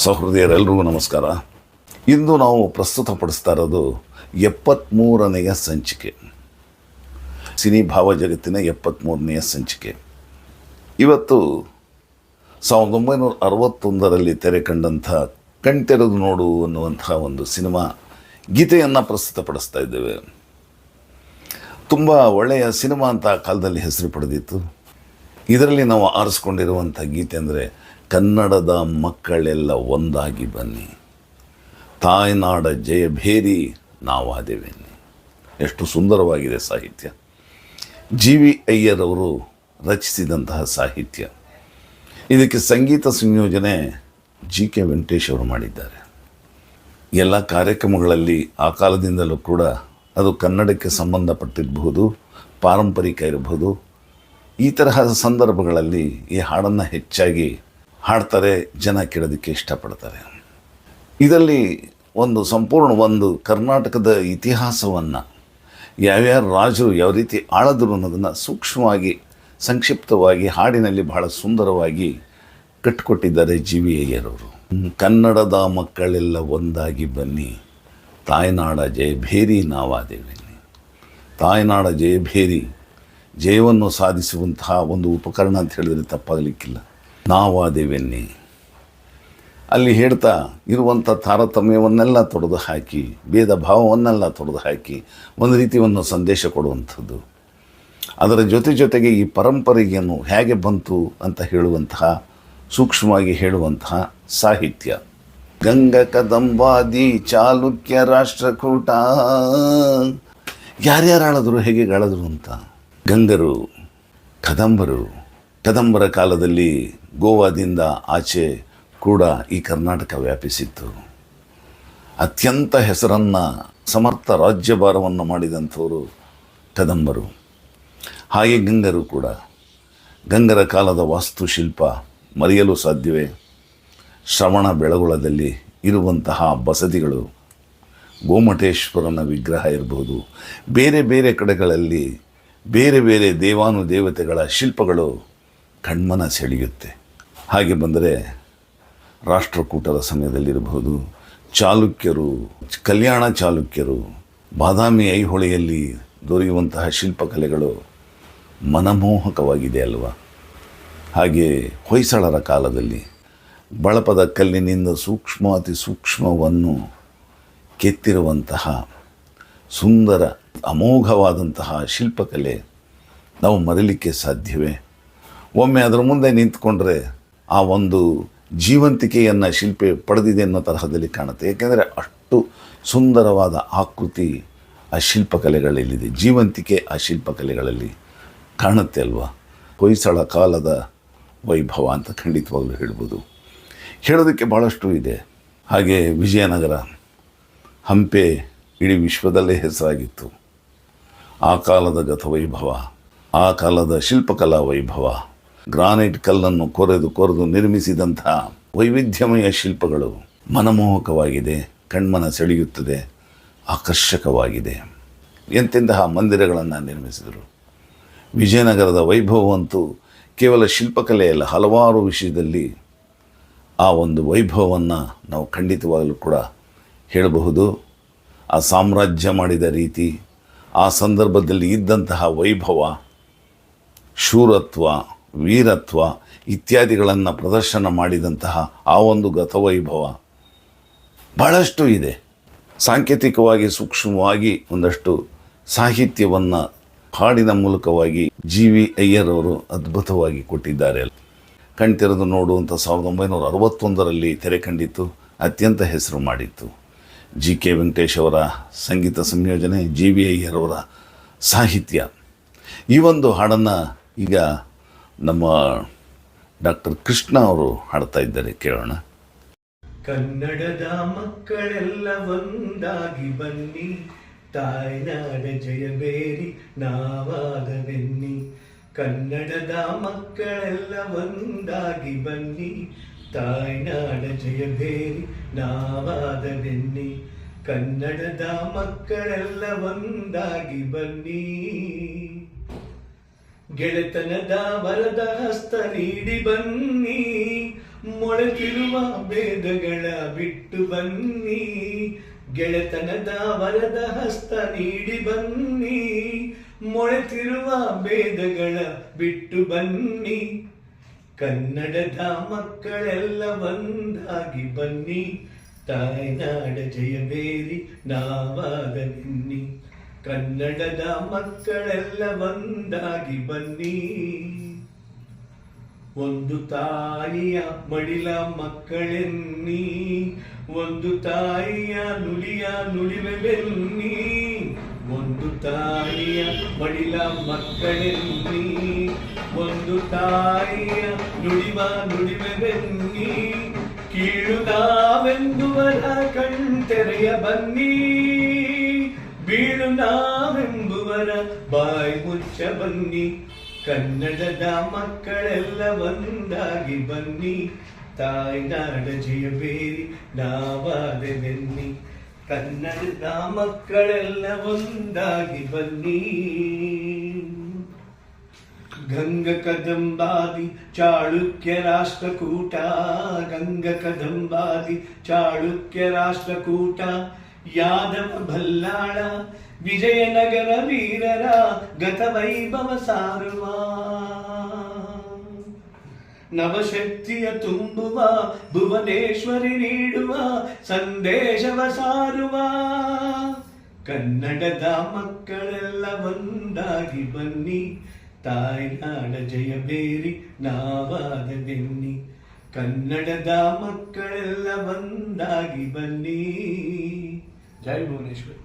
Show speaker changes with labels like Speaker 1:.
Speaker 1: ಸಹೃದಯರೆಲ್ಲರಿಗೂ ನಮಸ್ಕಾರ. ಇಂದು ನಾವು ಪ್ರಸ್ತುತಪಡಿಸ್ತಾ ಇರೋದು 73ನೆಯ ಸಂಚಿಕೆ, ಸಿನಿ ಭಾವ ಜಗತ್ತಿನ 73ನೆಯ ಸಂಚಿಕೆ. ಇವತ್ತು 1961ರಲ್ಲಿ ತೆರೆ ಕಂಡಂಥ ಕಣ್ತೆರೆದು ನೋಡು ಅನ್ನುವಂಥ ಒಂದು ಸಿನಿಮಾ ಗೀತೆಯನ್ನು ಪ್ರಸ್ತುತಪಡಿಸ್ತಾ ಇದ್ದೇವೆ. ತುಂಬ ಒಳ್ಳೆಯ ಸಿನಿಮಾ ಅಂತ ಆ ಕಾಲದಲ್ಲಿ ಹೆಸರು ಪಡೆದಿತ್ತು. ಇದರಲ್ಲಿ ನಾವು ಆರಿಸ್ಕೊಂಡಿರುವಂಥ ಗೀತೆ ಅಂದರೆ ಕನ್ನಡದ ಮಕ್ಕಳೆಲ್ಲ ಒಂದಾಗಿ ಬನ್ನಿ, ತಾಯ್ನಾಡ ಜಯಭೇರಿ ನಾವಾದೆವೆನ್ನಿ. ಎಷ್ಟು ಸುಂದರವಾಗಿದೆ ಸಾಹಿತ್ಯ. ಜಿ.ವಿ. ಅಯ್ಯರ್ ಅವರು ರಚಿಸಿದಂತಹ ಸಾಹಿತ್ಯ. ಇದಕ್ಕೆ ಸಂಗೀತ ಸಂಯೋಜನೆ ಜಿ.ಕೆ. ವೆಂಕಟೇಶ್ ಅವರು ಮಾಡಿದ್ದಾರೆ. ಎಲ್ಲ ಕಾರ್ಯಕ್ರಮಗಳಲ್ಲಿ ಆ ಕಾಲದಿಂದಲೂ ಕೂಡ ಅದು ಕನ್ನಡಕ್ಕೆ ಸಂಬಂಧಪಟ್ಟಿರಬಹುದು, ಪಾರಂಪರಿಕ ಇರಬಹುದು, ಈ ತರಹ ಸಂದರ್ಭಗಳಲ್ಲಿ ಈ ಹಾಡನ್ನು ಹೆಚ್ಚಾಗಿ ಹಾಡ್ತಾರೆ, ಜನ ಕೇಳೋದಕ್ಕೆ ಇಷ್ಟಪಡ್ತಾರೆ. ಇದರಲ್ಲಿ ಒಂದು ಕರ್ನಾಟಕದ ಇತಿಹಾಸವನ್ನು ಯಾವ್ಯಾವ ರಾಜರು ಯಾವ ರೀತಿ ಆಳಿದ್ರು ಅನ್ನೋದನ್ನು ಸೂಕ್ಷ್ಮವಾಗಿ ಸಂಕ್ಷಿಪ್ತವಾಗಿ ಹಾಡಿನಲ್ಲಿ ಬಹಳ ಸುಂದರವಾಗಿ ಕಟ್ಟಿಕೊಟ್ಟಿದ್ದಾರೆ ಜಿ.ವಿ. ಅಯ್ಯರವರು. ಕನ್ನಡದ ಮಕ್ಕಳೆಲ್ಲ ಒಂದಾಗಿ ಬನ್ನಿ, ತಾಯ್ನಾಡ ಜಯಭೇರಿ ನಾವಾದೆವೆನ್ನಿ. ತಾಯ್ನಾಡ ಜಯಭೇರಿ, ಜಯವನ್ನು ಸಾಧಿಸುವಂತಹ ಒಂದು ಉಪಕರಣ ಅಂತ ಹೇಳಿದರೆ ತಪ್ಪಾಗಲಿಕ್ಕಿಲ್ಲ. ನಾವಾದೆವೆನ್ನಿ ಅಲ್ಲಿ ಹೇಳ್ತಾ ಇರುವಂಥ ತಾರತಮ್ಯವನ್ನೆಲ್ಲ ತೊಡೆದು ಹಾಕಿ, ಭೇದ ಭಾವವನ್ನೆಲ್ಲ ತೊಡೆದು ಹಾಕಿ ಒಂದು ರೀತಿ ಒಂದು ಸಂದೇಶ ಕೊಡುವಂಥದ್ದು. ಅದರ ಜೊತೆಗೆ ಈ ಪರಂಪರೆಯನ್ನು ಹೇಗೆ ಬಂತು ಅಂತ ಹೇಳುವಂತಹ, ಸೂಕ್ಷ್ಮವಾಗಿ ಹೇಳುವಂತಹ ಸಾಹಿತ್ಯ. ಗಂಗ ಕದಂಬಾದಿ ಚಾಲುಕ್ಯ ರಾಷ್ಟ್ರಕೂಟ, ಯಾರ್ಯಾರು ಆಳಿದ್ರು, ಹೇಗೆ ಆಳಿದ್ರು ಅಂತ. ಗಂಗರು, ಕದಂಬರ ಕಾಲದಲ್ಲಿ ಗೋವಾದಿಂದ ಆಚೆ ಕೂಡ ಈ ಕರ್ನಾಟಕ ವ್ಯಾಪಿಸಿತ್ತು. ಅತ್ಯಂತ ಹೆಸರನ್ನು, ಸಮರ್ಥ ರಾಜ್ಯಭಾರವನ್ನು ಮಾಡಿದಂಥವರು ಕದಂಬರು. ಹಾಗೆ ಗಂಗರು ಕೂಡ. ಗಂಗರ ಕಾಲದ ವಾಸ್ತುಶಿಲ್ಪ ಮರೆಯಲು ಸಾಧ್ಯವೇ? ಶ್ರವಣ ಬೆಳಗೊಳದಲ್ಲಿ ಇರುವಂತಹ ಬಸದಿಗಳು, ಗೋಮಟೇಶ್ವರನ ವಿಗ್ರಹ ಇರಬಹುದು, ಬೇರೆ ಬೇರೆ ಕಡೆಗಳಲ್ಲಿ ಬೇರೆ ಬೇರೆ ದೇವಾನುದೇವತೆಗಳ ಶಿಲ್ಪಗಳು ಕಣ್ಮನ ಸೆಳೆಯುತ್ತೆ. ಹಾಗೆ ಬಂದರೆ ರಾಷ್ಟ್ರಕೂಟರ ಸಮಯದಲ್ಲಿರಬಹುದು, ಚಾಲುಕ್ಯರು, ಕಲ್ಯಾಣ ಚಾಲುಕ್ಯರು, ಬಾದಾಮಿ ಐಹೊಳೆಯಲ್ಲಿ ದೊರೆಯುವಂತಹ ಶಿಲ್ಪಕಲೆಗಳು ಮನಮೋಹಕವಾಗಿದೆ ಅಲ್ವಾ? ಹಾಗೆ ಹೊಯ್ಸಳರ ಕಾಲದಲ್ಲಿ ಬಳಪದ ಕಲ್ಲಿನಿಂದ ಅತಿ ಸೂಕ್ಷ್ಮವನ್ನು ಕೆತ್ತಿರುವಂತಹ ಸುಂದರ ಅಮೋಘವಾದಂತಹ ಶಿಲ್ಪಕಲೆ ನಾವು ಮರೀಲಿಕ್ಕೆ ಸಾಧ್ಯವೇ? ಒಮ್ಮೆ ಅದರ ಮುಂದೆ ನಿಂತ್ಕೊಂಡ್ರೆ ಆ ಒಂದು ಜೀವಂತಿಕೆಯನ್ನು ಶಿಲ್ಪಿ ಪಡೆದಿದೆ ಅನ್ನೋ ತರಹದಲ್ಲಿ ಕಾಣುತ್ತೆ. ಏಕೆಂದರೆ ಅಷ್ಟು ಸುಂದರವಾದ ಆಕೃತಿ ಆ ಶಿಲ್ಪಕಲೆಗಳಲ್ಲಿದೆ, ಜೀವಂತಿಕೆ ಆ ಶಿಲ್ಪಕಲೆಗಳಲ್ಲಿ ಕಾಣುತ್ತೆ ಅಲ್ವಾ? ಹೊಯ್ಸಳ ಕಾಲದ ವೈಭವ ಅಂತ ಖಂಡಿತವಾಗ್ಲೂ ಹೇಳ್ಬೋದು. ಹೇಳೋದಕ್ಕೆ ಭಾಳಷ್ಟು ಇದೆ. ಹಾಗೆ ವಿಜಯನಗರ, ಹಂಪೆ ಇಡೀ ವಿಶ್ವದಲ್ಲೇ ಹೆಸರಾಗಿತ್ತು. ಆ ಕಾಲದ ಗತವೈಭವ, ಆ ಕಾಲದ ಶಿಲ್ಪಕಲಾ ವೈಭವ, ಗ್ರಾನೈಟ್ ಕಲ್ಲನ್ನು ಕೊರೆದು ನಿರ್ಮಿಸಿದಂತಹ ವೈವಿಧ್ಯಮಯ ಶಿಲ್ಪಗಳು ಮನಮೋಹಕವಾಗಿದೆ, ಕಣ್ಮನ ಸೆಳೆಯುತ್ತದೆ, ಆಕರ್ಷಕವಾಗಿದೆ. ಎಂತೆಂತಹ ಮಂದಿರಗಳನ್ನು ನಿರ್ಮಿಸಿದರು. ವಿಜಯನಗರದ ವೈಭವವಂತೂ ಕೇವಲ ಶಿಲ್ಪಕಲೆಯಲ್ಲ, ಹಲವಾರು ವಿಷಯದಲ್ಲಿ ಆ ಒಂದು ವೈಭವವನ್ನು ನಾವು ಖಂಡಿತವಾಗಲೂ ಕೂಡ ಹೇಳಬಹುದು. ಆ ಸಾಮ್ರಾಜ್ಯ ಮಾಡಿದ ರೀತಿ, ಆ ಸಂದರ್ಭದಲ್ಲಿ ಇದ್ದಂತಹ ವೈಭವ, ಶೂರತ್ವ, ವೀರತ್ವ ಇತ್ಯಾದಿಗಳನ್ನು ಪ್ರದರ್ಶನ ಮಾಡಿದಂತಹ ಆ ಒಂದು ಗತವೈಭವ ಬಹಳಷ್ಟು ಇದೆ. ಸಾಂಕೇತಿಕವಾಗಿ ಸೂಕ್ಷ್ಮವಾಗಿ ಒಂದಷ್ಟು ಸಾಹಿತ್ಯವನ್ನು ಹಾಡಿನ ಮೂಲಕವಾಗಿ ಜಿ.ವಿ. ಅಯ್ಯರ್ ಅವರು ಅದ್ಭುತವಾಗಿ ಕೊಟ್ಟಿದ್ದಾರೆ. ಕಣ್ತೆರೆದು ನೋಡುವಂಥ 1961ರಲ್ಲಿ ತೆರೆ ಕಂಡಿತ್ತು, ಅತ್ಯಂತ ಹೆಸರು ಮಾಡಿತ್ತು. ಜಿ.ಕೆ. ವೆಂಕಟೇಶ್ ಅವರ ಸಂಗೀತ ಸಂಯೋಜನೆ, ಜಿ.ವಿ. ಅಯ್ಯರ್ ಅವರ ಸಾಹಿತ್ಯ. ಈ ಒಂದು ಹಾಡನ್ನು ಈಗ ನಮ್ಮ ಡಾಕ್ಟರ್ ಕೃಷ್ಣ ಅವರು ಹಾಡ್ತಾ ಇದ್ದಾರೆ, ಕೇಳೋಣ.
Speaker 2: ಕನ್ನಡದ ಮಕ್ಕಳೆಲ್ಲ ಒಂದಾಗಿ ಬನ್ನಿ, ತಾಯ್ನಾಡ ಜಯಬೇರಿ ನಾವಾದವೆನ್ನಿ. ಕನ್ನಡದ ಮಕ್ಕಳೆಲ್ಲ ಒಂದಾಗಿ ಬನ್ನಿ, ತಾಯ್ನಾಡ ಜಯಬೇರಿ ನಾವಾದವೆನ್ನಿ. ಕನ್ನಡದ ಮಕ್ಕಳೆಲ್ಲ ಒಂದಾಗಿ ಬನ್ನಿ, ಗೆಳೆತನದ ವರದ ಹಸ್ತ ನೀಡಿ ಬನ್ನಿ, ಮೊಳೆತಿರುವ ಭೇದಗಳ ಬಿಟ್ಟು ಬನ್ನಿ, ಗೆಳೆತನದ ವರದ ಹಸ್ತ ನೀಡಿ ಬನ್ನಿ. ಮೊಳೆತಿರುವ ಭೇದಗಳ ಬಿಟ್ಟು ಬನ್ನಿ, ಕನ್ನಡದ ಮಕ್ಕಳೆಲ್ಲ ಒಂದಾಗಿ ಬನ್ನಿ. ತಾಯ್ನಾಡ ಜಯಬೇರಿ ನಾವಾದ ಬನ್ನಿ, ಕನ್ನಡದ ಮಕ್ಕಳೆಲ್ಲ ಒಂದಾಗಿ ಬನ್ನಿ. ಒಂದು ತಾಯಿಯ ಮಡಿಲ ಮಕ್ಕಳೆನ್ನಿ, ಒಂದು ತಾಯಿಯ ನುಡಿಯ ನುಡಿವೆ ಬೆನ್ನಿ. ಒಂದು ತಾಯಿಯ ಮಡಿಲ ಮಕ್ಕಳೆನ್ನಿ, ಒಂದು ತಾಯಿಯ ನುಡಿವ ನುಡಿವೆ ಬೆನ್ನಿ. ಕೀಳು ನಾವೆಂಬುವರ ಕಣ್ತೆರೆಯ ಬನ್ನಿ, ಬೀಳು ನಾವೆಂಬುವರ ಬಾಯಿ ಮುಚ್ಚ ಬನ್ನಿ. ಕನ್ನಡದ ಮಕ್ಕಳೆಲ್ಲ ಒಂದಾಗಿ ಬನ್ನಿ, ತಾಯ್ನಾಡ ಜಯಬೇರಿ ನಾವಾದ ಬನ್ನಿ. ಕನ್ನಡದ ಮಕ್ಕಳೆಲ್ಲ ಒಂದಾಗಿ ಬನ್ನಿ. ಗಂಗ ಕದಂಬಾದಿ ಚಾಳುಕ್ಯ ರಾಷ್ಟ್ರಕೂಟ, ಗಂಗ ಕದಂಬಾದಿ ಚಾಳುಕ್ಯ ರಾಷ್ಟ್ರಕೂಟ. ಯಾದವ ಭಲ್ಲಾಳ ವಿಜಯನಗರ ವೀರರ ಗತವೈಭವ ಸಾರುವ, ನವಶಕ್ತಿಯ ತುಂಬುವ ಭುವನೇಶ್ವರಿ ನೀಡುವ ಸಂದೇಶವ ಸಾರುವ. ಕನ್ನಡದ ಮಕ್ಕಳೆಲ್ಲ ಒಂದಾಗಿ ಬನ್ನಿ, ತಾಯ್ನಾಡ ಜಯಬೇರಿ ನಾವಾದ ಬೆನ್ನಿ. ಕನ್ನಡದ ಮಕ್ಕಳೆಲ್ಲ ಒಂದಾಗಿ ಬನ್ನಿ. ಜೈ ಭುವನೇಶ್ವರಿ.